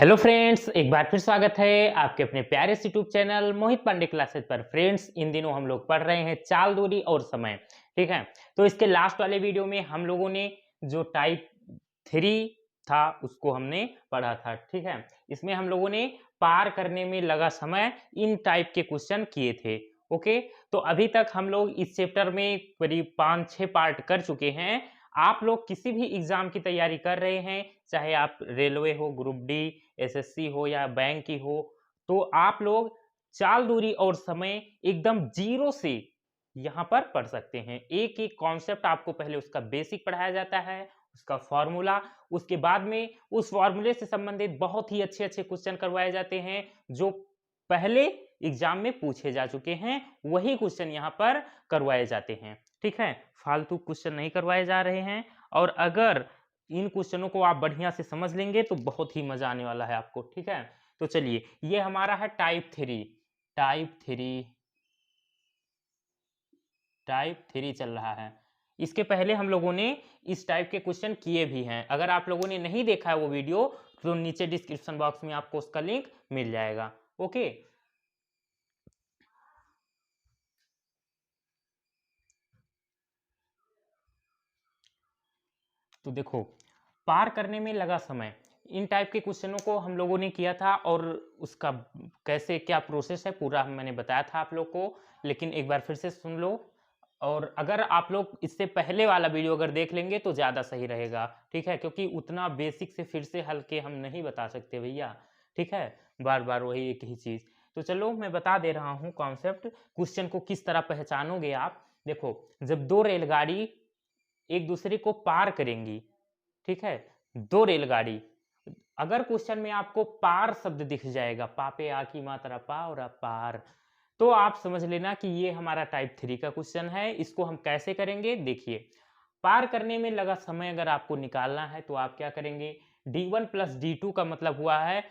Hello friends, एक बार फिर स्वागत है आपके अपने प्यारे से यूट्यूब चैनल मोहित पांडे क्लासेस पर। फ्रेंड्स, इन दिनों हम लोग पढ़ रहे हैं चाल, दूरी और समय। ठीक है, तो इसके लास्ट वाले वीडियो में हम लोगों ने जो टाइप 3 था उसको हमने पढ़ा था। ठीक है, इसमें हम लोगों ने पार करने में लगा समय इन टाइप के क्वेश्चन किए थे। ओके, तो अभी तक हम लोग इस चैप्टर में करीब 5-6 पार्ट कर चुके हैं। आप लोग किसी भी एग्जाम की तैयारी कर रहे हैं, चाहे आप रेलवे हो, ग्रुप डी, एसएससी हो या बैंक की हो, तो आप लोग चाल, दूरी और समय एकदम जीरो से यहाँ पर पढ़ सकते हैं। एक एक कॉन्सेप्ट आपको पहले उसका बेसिक पढ़ाया जाता है, उसका फॉर्मूला, उसके बाद में उस फॉर्मूले से संबंधित बहुत ही अच्छे अच्छे क्वेश्चन करवाए जाते हैं जो पहले एग्जाम में पूछे जा चुके हैं। वही क्वेश्चन यहाँ पर करवाए जाते हैं। ठीक है, फालतू क्वेश्चन नहीं करवाए जा रहे हैं। और अगर इन क्वेश्चनों को आप बढ़िया से समझ लेंगे तो बहुत ही मजा आने वाला है आपको। ठीक है, तो चलिए, ये हमारा है टाइप थ्री चल रहा है। इसके पहले हम लोगों ने इस टाइप के क्वेश्चन किए भी हैं। अगर आप लोगों ने नहीं देखा है वो वीडियो, तो नीचे डिस्क्रिप्शन बॉक्स में आपको उसका लिंक मिल जाएगा। ओके, तो देखो, पार करने में लगा समय, इन टाइप के क्वेश्चनों को हम लोगों ने किया था और उसका कैसे क्या प्रोसेस है पूरा मैंने बताया था आप लोग को। लेकिन एक बार फिर से सुन लो, और अगर आप लोग इससे पहले वाला वीडियो अगर देख लेंगे तो ज़्यादा सही रहेगा। ठीक है, क्योंकि उतना बेसिक से फिर से हल के हम नहीं बता सकते भैया। ठीक है, बार बार वही एक ही चीज़। तो चलो, मैं बता दे रहा हूँ कॉन्सेप्ट। क्वेश्चन को किस तरह पहचानोगे आप। देखो, जब दो रेलगाड़ी एक दूसरे को पार करेंगी, ठीक है, दो रेलगाड़ी, अगर क्वेश्चन में आपको पार शब्द दिख जाएगा, पापे आ की मात्रा पा और पार, तो आप समझ लेना कि ये हमारा टाइप 3 का क्वेश्चन है। इसको हम कैसे करेंगे, देखिए। पार करने में लगा समय अगर आपको निकालना है तो आप क्या करेंगे, D1 प्लस D2 का मतलब हुआ है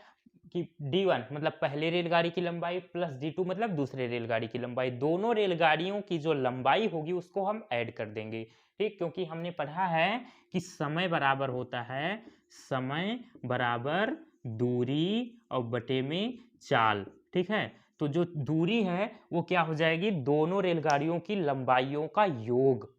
कि D1 मतलब पहले रेलगाड़ी की लंबाई प्लस D2 मतलब दूसरे रेलगाड़ी की लंबाई, दोनों रेलगाड़ियों की जो लंबाई होगी उसको हम ऐड कर देंगे। ठीक, क्योंकि हमने पढ़ा है कि समय बराबर होता है समय बराबर दूरी और बटे में चाल। ठीक है, तो जो दूरी है वो क्या हो जाएगी, दोनों रेलगाड़ियों की लंबाइयों का योग,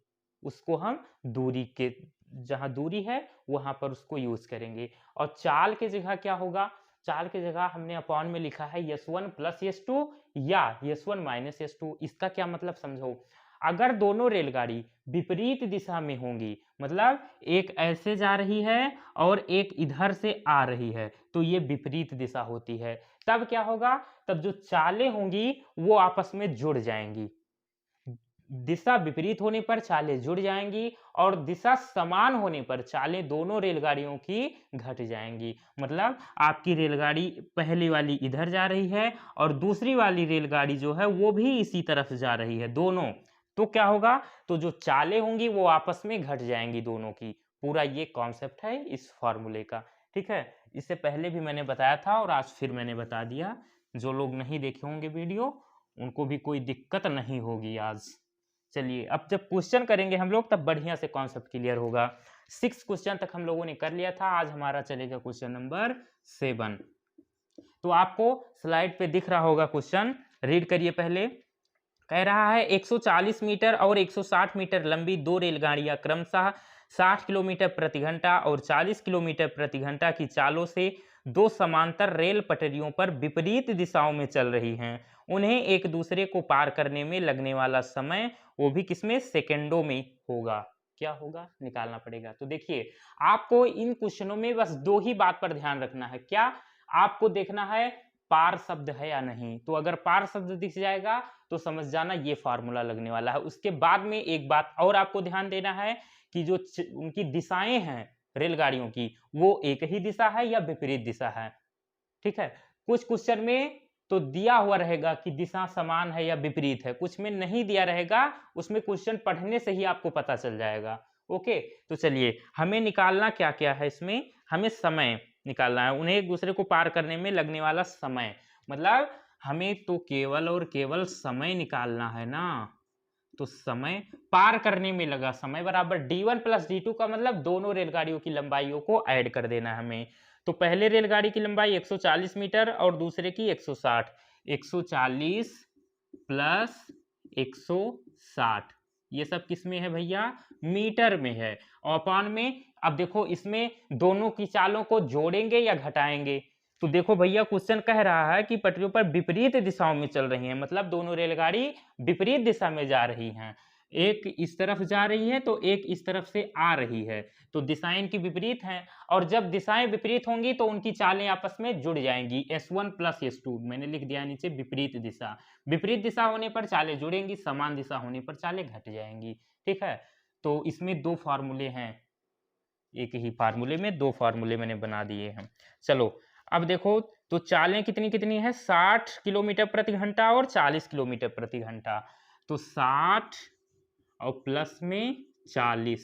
उसको हम दूरी के, जहां दूरी है वहां पर उसको यूज करेंगे। और चाल के जगह क्या होगा, चाल के जगह हमने अपॉन में लिखा है S1 प्लस S2 या S1 माइनस S2। इसका क्या मतलब समझो, अगर दोनों रेलगाड़ी विपरीत दिशा में होंगी, मतलब एक ऐसे जा रही है और एक इधर से आ रही है, तो ये विपरीत दिशा होती है। तब क्या होगा, तब जो चालें होंगी वो आपस में जुड़ जाएंगी। दिशा विपरीत होने पर चालें जुड़ जाएंगी और दिशा समान होने पर चालें दोनों रेलगाड़ियों की घट जाएंगी। मतलब आपकी रेलगाड़ी पहली वाली इधर जा रही है और दूसरी वाली रेलगाड़ी जो है वो भी इसी तरफ जा रही है, दोनों। तो क्या होगा, तो जो चालें होंगी वो आपस में घट जाएंगी दोनों की। पूरा ये कॉन्सेप्ट है इस फॉर्मूले का। ठीक है, इससे पहले भी मैंने बताया था और आज फिर मैंने बता दिया। जो लोग नहीं देखे होंगे वीडियो, उनको भी कोई दिक्कत नहीं होगी आज। चलिए, अब जब क्वेश्चन करेंगे हम लोग तब बढ़िया से कॉन्सेप्ट क्लियर होगा। 6 क्वेश्चन तक हम लोगों ने कर लिया था, आज हमारा चलेगा क्वेश्चन नंबर 7। तो आपको स्लाइड पे दिख रहा होगा क्वेश्चन, रीड करिए पहले। कह रहा है 140 मीटर और 160 मीटर लंबी दो रेलगाड़ियां क्रमशः 60 किलोमीटर प्रति घंटा और 40 किलोमीटर प्रति घंटा की चालों से दो समांतर रेल पटरियों पर विपरीत दिशाओं में चल रही हैं। उन्हें एक दूसरे को पार करने में लगने वाला समय वो भी किसमें, सेकेंडों में होगा। क्या होगा, निकालना पड़ेगा। तो देखिए, आपको इन क्वेश्चनों में बस दो ही बात पर ध्यान रखना है। क्या, आपको देखना है पार शब्द है या नहीं। तो अगर पार शब्द दिख जाएगा तो समझ जाना ये फार्मूला लगने वाला है। उसके बाद में एक बात और आपको ध्यान देना है कि जो उनकी दिशाएं हैं रेलगाड़ियों की, वो एक ही दिशा है या विपरीत दिशा है। ठीक है, कुछ क्वेश्चन में तो दिया हुआ रहेगा कि दिशा समान है या विपरीत है, कुछ में नहीं दिया रहेगा, उसमें क्वेश्चन पढ़ने से ही आपको पता चल जाएगा। ओके, तो चलिए, हमें निकालना क्या क्या है इसमें, हमें समय निकालना है, उन्हें एक दूसरे को पार करने में लगने वाला समय। मतलब हमें तो केवल और केवल समय निकालना है ना, तो समय पार करने में लगा समय बराबर d1 प्लस d2 का मतलब दोनों रेलगाड़ियों की लंबाइयों को ऐड कर देना हमें। तो पहले रेलगाड़ी की लंबाई 140 मीटर और दूसरे की 160। 140 प्लस 160 ये सब किस में है भैया? मीटर में है। और अपॉन में अब देखो इसमें दोनों की चालों को जोड़ेंगे या घटाएंगे? तो देखो भैया क्वेश्चन कह रहा है कि पटरियों पर विपरीत दिशाओं में चल रही हैं, मतलब दोनों रेलगाड़ी विपरीत दिशा में जा रही हैं। एक इस तरफ जा रही है तो एक इस तरफ से आ रही है, तो दिशाएं इनकी विपरीत हैं। और जब दिशाएं विपरीत होंगी तो उनकी चालें आपस में जुड़ जाएंगी। S1 प्लस S2 मैंने लिख दिया नीचे विपरीत दिशा। विपरीत दिशा होने पर चालें जुड़ेंगी, समान दिशा होने पर चालें घट जाएंगी। ठीक है, तो इसमें दो फार्मूले हैं, एक ही फार्मूले में दो फार्मूले मैंने बना दिए हैं। चलो अब देखो, तो चालें कितनी कितनी है? 60 किलोमीटर प्रति घंटा और 40 किलोमीटर प्रति घंटा। तो 60 और प्लस में 40,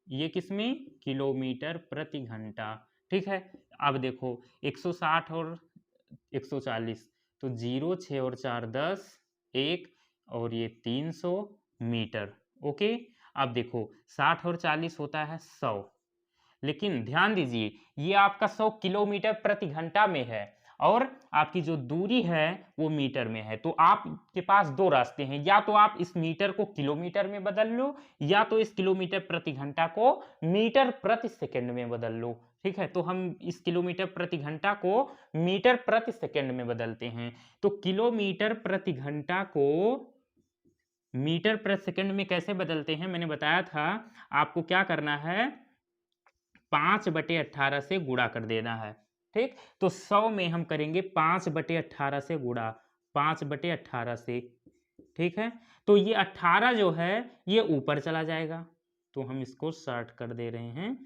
ये किसमें? किलोमीटर प्रति घंटा। ठीक है, अब देखो 160 और 140, तो 0 6 और 4 10 1 और ये 300 मीटर। ओके, अब देखो 60 और 40 होता है 100, लेकिन ध्यान दीजिए ये आपका 100 किलोमीटर प्रति घंटा में है और आपकी जो दूरी है वो मीटर में है। तो आपके पास दो रास्ते हैं, या तो आप इस मीटर को किलोमीटर में बदल लो या तो इस किलोमीटर प्रति घंटा को मीटर प्रति सेकंड में बदल लो। ठीक है, तो हम इस किलोमीटर प्रति घंटा को मीटर प्रति सेकंड में बदलते हैं। तो किलोमीटर प्रति घंटा को मीटर प्रति सेकंड में कैसे बदलते हैं मैंने बताया था। आपको क्या करना है, 5/18 से गुणा कर देना है। ठीक, तो 100 में हम करेंगे 5/18 से गुणा, 5/18 से। ठीक है, तो ये 18 जो है ये ऊपर चला जाएगा, तो हम इसको शॉर्ट कर दे रहे हैं,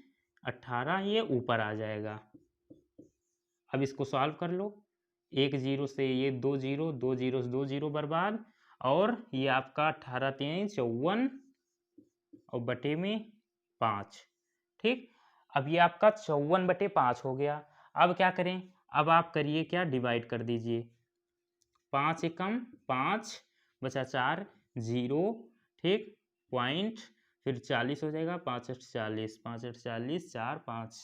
18 ये ऊपर आ जाएगा। अब इसको सॉल्व कर लो, एक जीरो से ये दो जीरो, दो जीरो से दो जीरो बर्बाद, और ये आपका 18 3 54 और बटे में 5। ठीक, अब ये आपका 54/5 हो गया। अब क्या करें, अब आप करिए क्या, डिवाइड कर दीजिए। 5 एकम 5 बचा 4 0। ठीक, पॉइंट, फिर 40 हो जाएगा, 5 8 40, 5 8 40, 4 5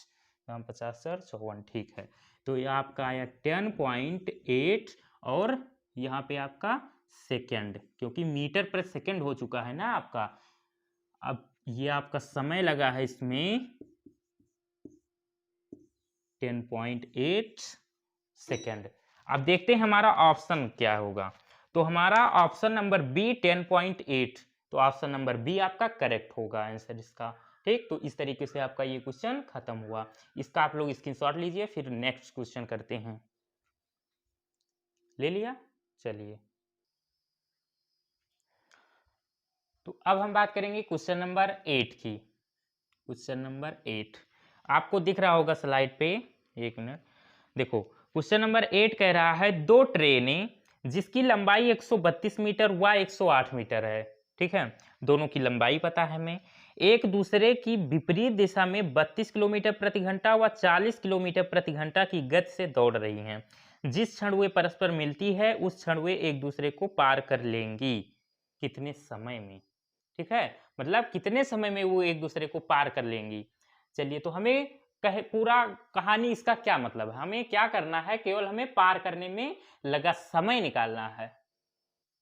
50 सर 54। ठीक है, तो ये आपका आया 10.8 और यहाँ पे आपका सेकेंड, क्योंकि मीटर पर सेकेंड हो चुका है ना आपका। अब ये आपका समय लगा है इसमें 10.8 सेकेंड। अब देखते हैं हमारा ऑप्शन क्या होगा। तो हमारा ऑप्शन नंबर बी 10.8, तो ऑप्शन नंबर बी आपका करेक्ट होगा आंसर इसका। ठीक, तो इस तरीके से आपका ये क्वेश्चन खत्म हुआ। इसका आप लोग स्क्रीनशॉट लीजिए, फिर नेक्स्ट क्वेश्चन करते हैं। ले लिया, चलिए। तो अब हम बात करेंगे क्वेश्चन नंबर 8 की। क्वेश्चन नंबर 8 आपको दिख रहा होगा स्लाइड पे, एक मिनट देखो। क्वेश्चन नंबर 8 कह रहा है दो ट्रेनें जिसकी लंबाई 132 मीटर व 108 मीटर है। ठीक है, दोनों की लंबाई पता है हमें, एक दूसरे की विपरीत दिशा में 32 किलोमीटर प्रति घंटा व 40 किलोमीटर प्रति घंटा की गति से दौड़ रही हैं। जिस क्षण वे परस्पर मिलती है उस क्षण वे एक दूसरे को पार कर लेंगी, कितने समय में? ठीक है, मतलब कितने समय में वो एक दूसरे को पार कर लेंगी। चलिए, तो हमें कहे पूरा कहानी इसका क्या मतलब है, हमें क्या करना है, केवल हमें पार करने में लगा समय निकालना है।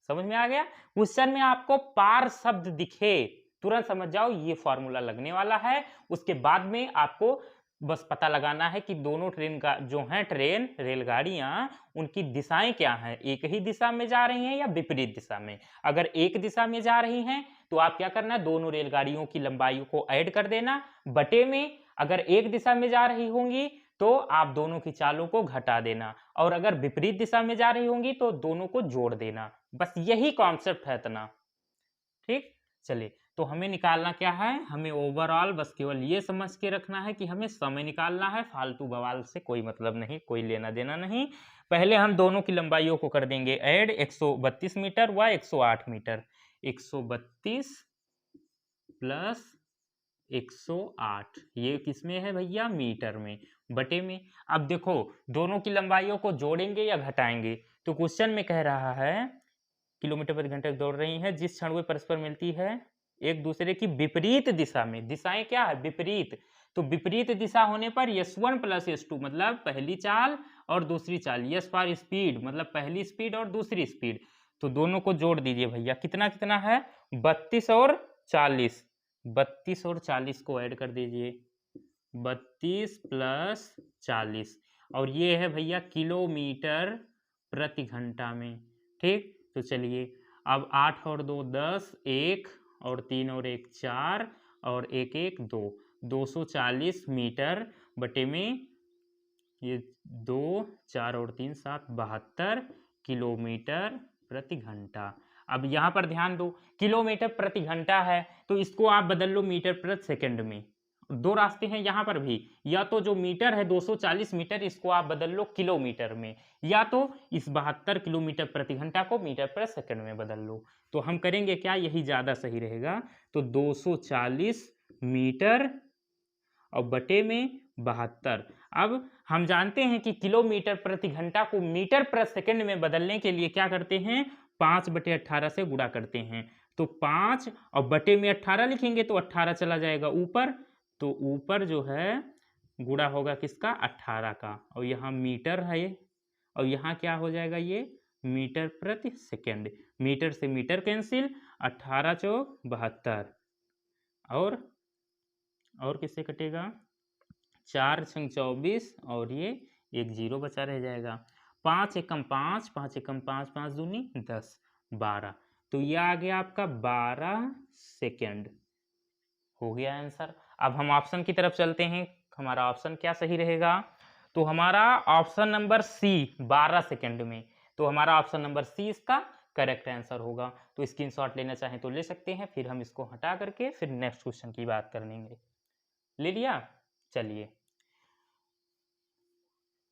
समझ में आ गया? क्वेश्चन में आपको पार शब्द दिखे तुरंत समझ जाओ ये फॉर्मूला लगने वाला है। उसके बाद में आपको बस पता लगाना है कि दोनों ट्रेन का जो है, ट्रेन रेलगाड़ियां, उनकी दिशाएं क्या हैं, एक ही दिशा में जा रही हैं या विपरीत दिशा में। अगर एक दिशा में जा रही हैं तो आप क्या करना, दोनों रेलगाड़ियों की लंबाई को ऐड कर देना, बटे में अगर एक दिशा में जा रही होंगी तो आप दोनों की चालों को घटा देना, और अगर विपरीत दिशा में जा रही होंगी तो दोनों को जोड़ देना। बस यही कॉन्सेप्ट है इतना। ठीक, चलिए, तो हमें निकालना क्या है, हमें ओवरऑल बस केवल ये समझ के रखना है कि हमें समय निकालना है, फालतू बवाल से कोई मतलब नहीं, कोई लेना देना नहीं। पहले हम दोनों की लंबाइयों को कर देंगे ऐड, 132 मीटर व 108 मीटर। 132 प्लस 108 ये किसमें है भैया, मीटर में, बटे में। अब देखो दोनों की लंबाइयों को जोड़ेंगे या घटाएंगे, तो क्वेश्चन में कह रहा है किलोमीटर प्रति घंटे दौड़ रही हैं जिस क्षण वे परस्पर मिलती है एक दूसरे की विपरीत दिशा में। दिशाएं क्या है? विपरीत। तो विपरीत दिशा होने पर S1 प्लस S2 मतलब पहली चाल और दूसरी चाल, S फॉर स्पीड मतलब पहली स्पीड और दूसरी स्पीड। तो दोनों को जोड़ दीजिए भैया, कितना कितना है? 32 और 40। 32 और 40 को ऐड कर दीजिए, 32 प्लस 40, और ये है भैया किलोमीटर प्रति घंटा में। ठीक, तो चलिए अब 8 और 2 10, 1 और 3 और 1 4 और 1 1 2, 240 मीटर बटे में ये 2 4 और 3 7 72 किलोमीटर प्रति घंटा। अब यहाँ पर ध्यान दो, किलोमीटर प्रति घंटा है तो इसको आप बदल लो मीटर प्रति सेकंड में। दो रास्ते हैं यहाँ पर भी, या तो जो मीटर है 240 मीटर इसको आप बदल लो किलोमीटर में, या तो इस 72 किलोमीटर प्रति घंटा को मीटर प्रति सेकंड में बदल लो। तो हम करेंगे क्या, यही ज़्यादा सही रहेगा। तो 240 मीटर और बटे में 72। अब हम जानते हैं कि किलोमीटर प्रति घंटा को मीटर प्रति सेकंड में बदलने के लिए क्या करते हैं, 5/18 से गुणा करते हैं। तो 5 और बटे में 18 लिखेंगे तो 18 चला जाएगा ऊपर, तो ऊपर जो है गुणा होगा किसका, 18 का, और यहाँ मीटर है और यहाँ क्या हो जाएगा, ये मीटर प्रति सेकंड। मीटर से मीटर कैंसिल, 18 चौक 72, और किससे कटेगा, 4 छंग 24, और ये एक जीरो बचा रह जाएगा। 5 एकम 5, 5 एकम 5, 5 दूनी 10, 12। तो ये आ गया आपका 12 सेकेंड। हो गया आंसर। अब हम ऑप्शन की तरफ चलते हैं, हमारा ऑप्शन क्या सही रहेगा, तो हमारा ऑप्शन नंबर सी 12 सेकेंड में। तो हमारा ऑप्शन नंबर सी इसका करेक्ट आंसर होगा। तो स्क्रीनशॉट लेना चाहें तो ले सकते हैं, फिर हम इसको हटा करके फिर नेक्स्ट क्वेश्चन की बात कर लेंगे। ले लिया? चलिए,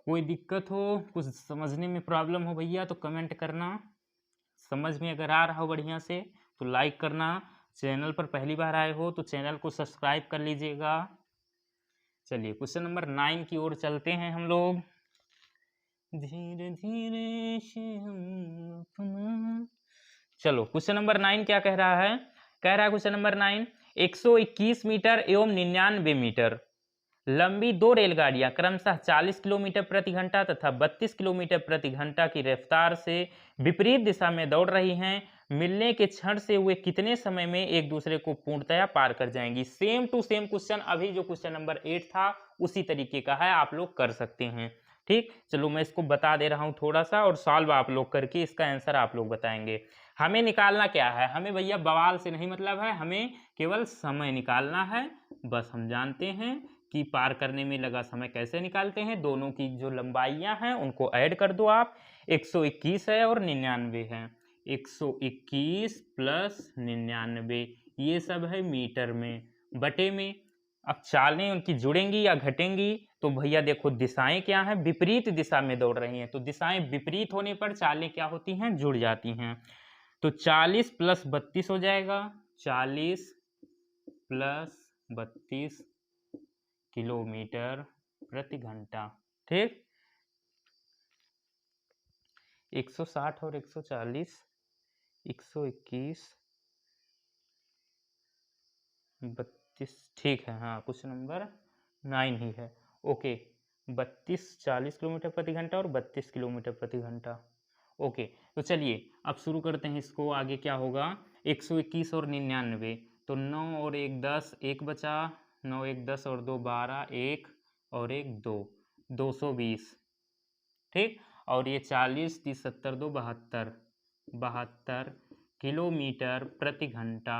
कोई दिक्कत हो, कुछ समझने में प्रॉब्लम हो भैया तो कमेंट करना। समझ में अगर आ रहा हो बढ़िया से तो लाइक करना। चैनल पर पहली बार आए हो तो चैनल को सब्सक्राइब कर लीजिएगा। चलिए क्वेश्चन नंबर 9 की ओर चलते हैं हम लोग। धीरे धीरे से हम अपना, चलो क्वेश्चन नंबर 9 क्या कह रहा है, कह रहा है क्वेश्चन नंबर 9, 121 मीटर एवं 99 मीटर लंबी दो रेलगाड़ियां क्रमशः 40 किलोमीटर प्रति घंटा तथा 32 किलोमीटर प्रति घंटा की रफ्तार से विपरीत दिशा में दौड़ रही हैं। मिलने के क्षण से वे कितने समय में एक दूसरे को पूर्णतया पार कर जाएंगी। सेम टू सेम क्वेश्चन अभी जो क्वेश्चन नंबर 8 था उसी तरीके का है, आप लोग कर सकते हैं। ठीक, चलो मैं इसको बता दे रहा हूँ थोड़ा सा, और सॉल्व आप लोग करके इसका आंसर आप लोग बताएंगे। हमें निकालना क्या है, हमें भैया बवाल से नहीं मतलब है, हमें केवल समय निकालना है। बस हम जानते हैं कि पार करने में लगा समय कैसे निकालते हैं। दोनों की जो लंबाइयां हैं उनको ऐड कर दो आप, 121 है और 99 है। 121 प्लस 99 ये सब है मीटर में, बटे में। अब चालें उनकी जुड़ेंगी या घटेंगी, तो भैया देखो दिशाएं क्या हैं, विपरीत दिशा में दौड़ रही हैं, तो दिशाएं विपरीत होने पर चालें क्या होती हैं, जुड़ जाती हैं। तो 40 प्लस 32 हो जाएगा, 40 प्लस 32 किलोमीटर प्रति घंटा। ठीक, 160 और 140, 121 32, ठीक है, हाँ क्वेश्चन नंबर 9 ही है। ओके, 32 40 किलोमीटर प्रति घंटा और 32 किलोमीटर प्रति घंटा। ओके, तो चलिए अब शुरू करते हैं इसको। आगे क्या होगा, 121 और 99, तो 9 और 1 10, 1 बचा, 9 1 10 और 2 12, 1 और 1 2, 220। ठीक, और ये 40 30 70 2 72, 72 किलोमीटर प्रति घंटा,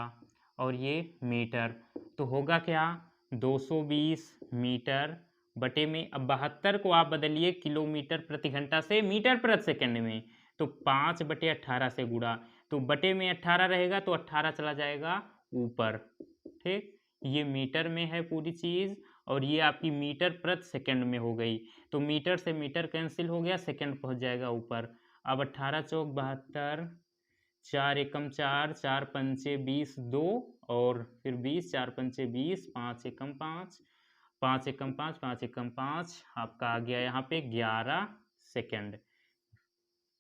और ये मीटर। तो होगा क्या, 220 मीटर बटे में, अब 72 को आप बदलिए किलोमीटर प्रति घंटा से मीटर प्रति सेकंड में, तो 5/18 से गुणा, तो बटे में 18 रहेगा तो 18 चला जाएगा ऊपर। ठीक, ये मीटर में है पूरी चीज़, और ये आपकी मीटर प्रति सेकंड में हो गई, तो मीटर से मीटर कैंसिल हो गया, सेकंड पहुंच जाएगा ऊपर। अब 18 चौक 72, 4 एकम 4, 4 पंचे 20 2, और फिर 20, 4 पंचे 20, 5 एकम 5, 5 एकम 5, 5 एकम 5, आपका आ गया यहाँ पे 11 सेकंड।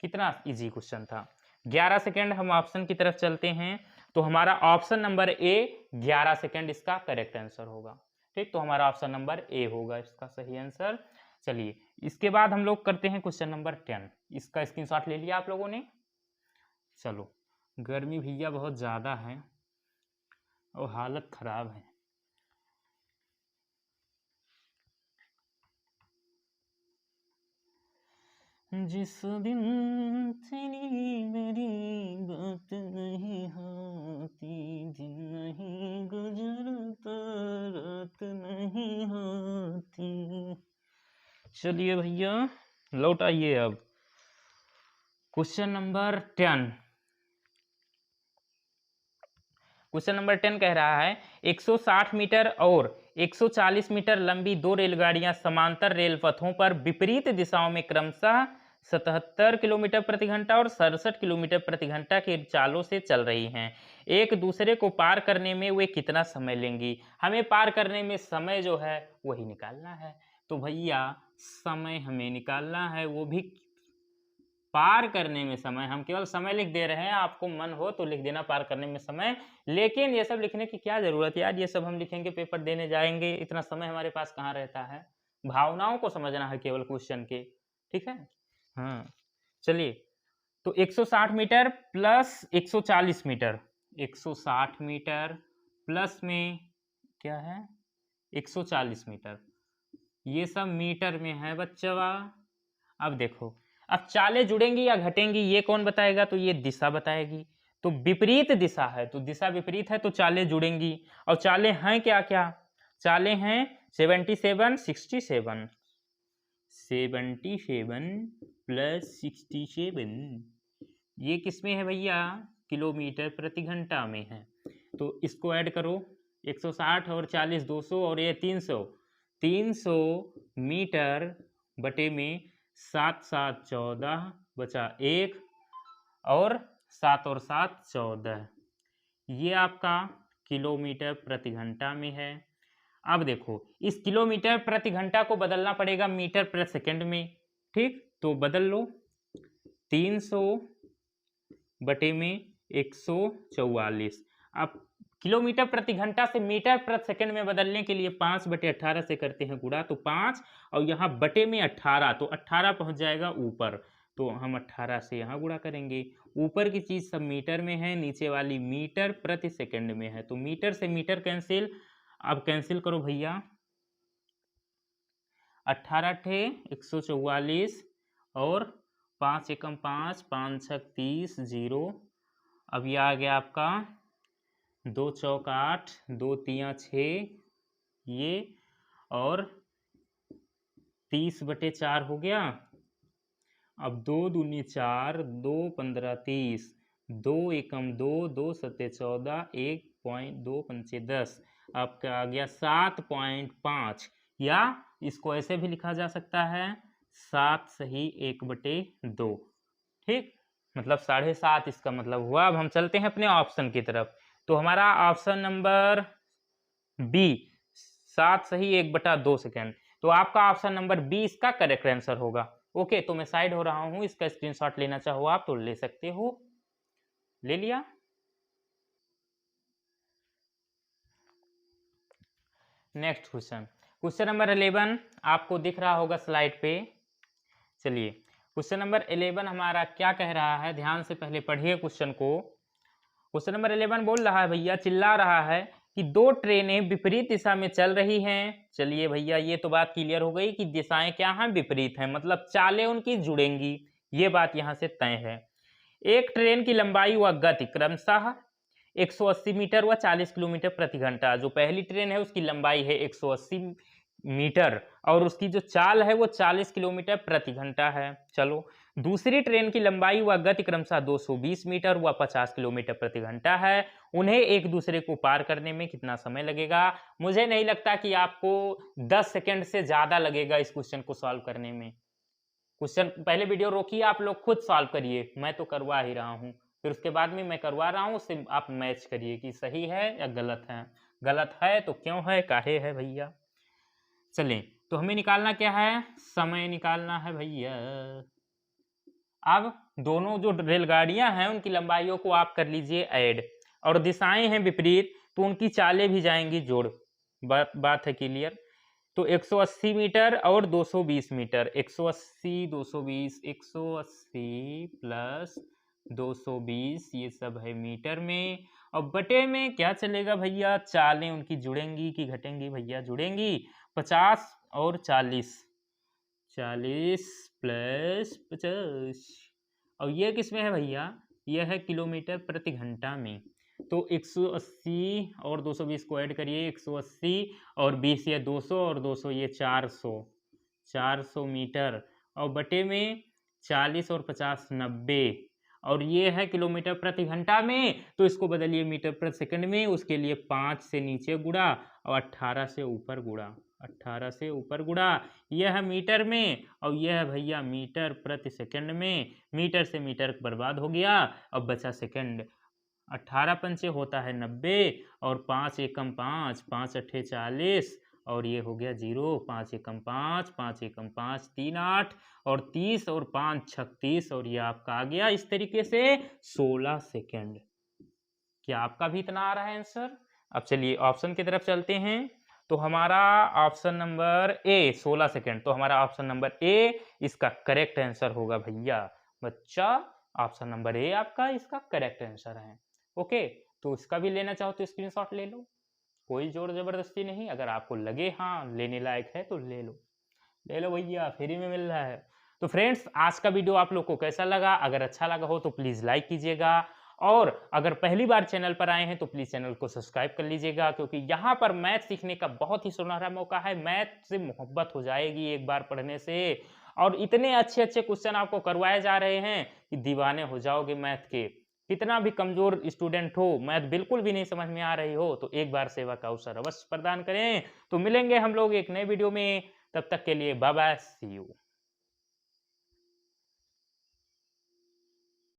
कितना इजी क्वेश्चन था। 11 सेकेंड। हम ऑप्शन की तरफ चलते हैं, तो हमारा ऑप्शन नंबर ए 11 सेकेंड इसका करेक्ट आंसर होगा। ठीक, तो हमारा ऑप्शन नंबर ए होगा इसका सही आंसर। चलिए, इसके बाद हम लोग करते हैं क्वेश्चन नंबर 10। इसका स्क्रीनशॉट ले लिया आप लोगों ने। चलो, गर्मी भैया बहुत ज़्यादा है और हालत खराब है। जिस दिन तेरी मेरी बात नहीं होती, दिन नहीं गुजरता, रात नहीं होती। चलिए भैया, लौट आइए अब क्वेश्चन नंबर 10। क्वेश्चन नंबर 10 कह रहा है 160 मीटर और 140 मीटर लंबी दो रेलगाड़ियां समांतर रेल पथों पर विपरीत दिशाओं में क्रमशः 77 किलोमीटर प्रति घंटा और 67 किलोमीटर प्रति घंटा की चालों से चल रही हैं। एक दूसरे को पार करने में वे कितना समय लेंगी? हमें पार करने में समय जो है वही निकालना है। तो भैया समय हमें निकालना है, वो भी पार करने में समय। हम केवल समय लिख दे रहे हैं, आपको मन हो तो लिख देना पार करने में समय, लेकिन ये सब लिखने की क्या जरूरत है यार? ये सब हम लिखेंगे, पेपर देने जाएंगे, इतना समय हमारे पास कहाँ रहता है। भावनाओं को समझना है केवल क्वेश्चन के, ठीक है। हाँ, चलिए, तो 160 metre plus 140 metre, 160 metre plus में क्या है 140 मीटर, ये सब मीटर में है बच्चवा। अब देखो, अब चालें जुड़ेंगी या घटेंगी ये कौन बताएगा? तो ये दिशा बताएगी। तो विपरीत दिशा है, तो दिशा विपरीत है, तो चालें जुड़ेंगी। और चालें हैं क्या क्या? चालें हैं 77, 67, 77 प्लस 67, ये किसमें है भैया? किलोमीटर प्रति घंटा में है। तो इसको ऐड करो, 160 और 40 200 और ये 300, 300 मीटर बटे में 7 7 14 बचा 1 और 7 और 7 14, ये आपका किलोमीटर प्रति घंटा में है। अब देखो, इस किलोमीटर प्रति घंटा को बदलना पड़ेगा मीटर प्रति सेकंड में। ठीक, तो बदल लो, 300 बटे में 144। अब किलोमीटर प्रति घंटा से मीटर प्रति सेकंड में बदलने के लिए 5/18 से करते हैं गुणा, तो 5 और यहाँ बटे में 18, तो 18 पहुँच जाएगा ऊपर, तो हम 18 से यहाँ गुणा करेंगे। ऊपर की चीज़ सब मीटर में है, नीचे वाली मीटर प्रति सेकंड में है, तो मीटर से मीटर कैंसिल। अब कैंसिल करो भैया, 18 ठे 144 और 5 एकम 5, 5 छक 30, 0। अब ये आ गया आपका 2 चौक 8, 2 तियाँ 6, ये और 30/4 हो गया। अब 2 दूनी 4, 2 15 30, 2 एकम 2, 2 सत्ते 14, 1.2 पंचे 10, आपका आ गया 7.5, या इसको ऐसे भी लिखा जा सकता है 7 सही 1/2। ठीक, मतलब 7.5 इसका मतलब हुआ। अब हम चलते हैं अपने ऑप्शन की तरफ, तो हमारा ऑप्शन नंबर बी 7 सही 1/2 सेकेंड, तो आपका ऑप्शन नंबर बी इसका करेक्ट आंसर होगा। ओके, तो मैं साइड हो रहा हूं, इसका स्क्रीनशॉट लेना चाहो आप तो ले सकते हो। ले लिया। नेक्स्ट क्वेश्चन, क्वेश्चन नंबर 11 आपको दिख रहा होगा स्लाइड पे। चलिए, क्वेश्चन नंबर 11 हमारा क्या कह रहा है, ध्यान से पहले पढ़िए क्वेश्चन को। क्वेश्चन नंबर 11 बोल रहा है भैया, चिल्ला रहा है कि दो ट्रेनें विपरीत दिशा में चल रही हैं। चलिए भैया, ये तो बात क्लियर हो गई कि दिशाएं क्या हैं, विपरीत हैं, मतलब चालें उनकी जुड़ेंगी, ये बात यहाँ से तय है। एक ट्रेन की लंबाई व गति क्रमशः 180 मीटर व 40 किलोमीटर प्रति घंटा। जो पहली ट्रेन है उसकी लंबाई है 180 मीटर और उसकी जो चाल है वो 40 किलोमीटर प्रति घंटा है। चलो, दूसरी ट्रेन की लंबाई व गति क्रमशः 220 मीटर व 50 किलोमीटर प्रति घंटा है। उन्हें एक दूसरे को पार करने में कितना समय लगेगा? मुझे नहीं लगता कि आपको 10 सेकंड से ज़्यादा लगेगा इस क्वेश्चन को सॉल्व करने में। क्वेश्चन पहले वीडियो रोकिए, आप लोग खुद सॉल्व करिए, मैं तो करवा ही रहा हूँ, फिर उसके बाद में मैं करवा रहा हूँ, उससे आप मैच करिए कि सही है या गलत है। गलत है तो क्यों है, काहे है भैया। चलें, तो हमें निकालना क्या है, समय निकालना है भैया। अब दोनों जो रेलगाड़ियां हैं उनकी लंबाइयों को आप कर लीजिए ऐड, और दिशाएं हैं विपरीत तो उनकी चालें भी जाएंगी जोड़। बात है क्लियर। तो 180 मीटर और 220 मीटर, 180 220, 180 प्लस 220 ये सब है मीटर में, और बटे में क्या चलेगा भैया, चालें उनकी जुड़ेंगी कि घटेंगी भैया, जुड़ेंगी। 50 और 40, 40 प्लस 50, और ये किस में है भैया, यह है किलोमीटर प्रति घंटा में। तो 180 और 220 को ऐड करिए, 180 और 20 ये 200 और 200 ये 400, 400 मीटर, और बटे में 40 और 50 90, और ये है किलोमीटर प्रति घंटा में, तो इसको बदलिए मीटर प्रति सेकंड में। उसके लिए 5 से नीचे गुणा और 18 से ऊपर गुणा, 18 से ऊपर गुणा। यह है मीटर में और यह है भैया मीटर प्रति सेकंड में। मीटर से मीटर बर्बाद हो गया, अब बचा सेकंड। 18 पंचे होता है 90, और 5 एकम 5, 5 अट्ठे 40, और ये हो गया 0, 5 एकम 5, 5 एकम 5 3 8, और 30 और 5 36, और ये आपका आ गया इस तरीके से 16 सेकंड। क्या आपका भी इतना आ रहा है आंसर? अब चलिए ऑप्शन की तरफ चलते हैं। तो हमारा ऑप्शन नंबर ए 16 सेकंड, तो हमारा ऑप्शन नंबर ए इसका करेक्ट आंसर होगा भैया। बच्चा ऑप्शन नंबर ए आपका इसका करेक्ट आंसर है। ओके, तो इसका भी लेना चाहो तो स्क्रीनशॉट ले लो, कोई जोर जबरदस्ती नहीं। अगर आपको लगे हाँ लेने लायक है तो ले लो, ले लो भैया, फ्री में मिल रहा है। तो फ्रेंड्स आज का वीडियो आप लोग को कैसा लगा? अगर अच्छा लगा हो तो प्लीज़ लाइक कीजिएगा, और अगर पहली बार चैनल पर आए हैं तो प्लीज़ चैनल को सब्सक्राइब कर लीजिएगा, क्योंकि यहाँ पर मैथ सीखने का बहुत ही सुनहरा मौका है। मैथ से मोहब्बत हो जाएगी एक बार पढ़ने से, और इतने अच्छे अच्छे क्वेश्चन आपको करवाए जा रहे हैं कि दीवाने हो जाओगे मैथ के। कितना भी कमजोर स्टूडेंट हो, मैथ बिल्कुल भी नहीं समझ में आ रही हो, तो एक बार सेवा का अवसर अवश्य प्रदान करें। तो मिलेंगे हम लोग एक नए वीडियो में, तब तक के लिए बाय बाय, सी यू।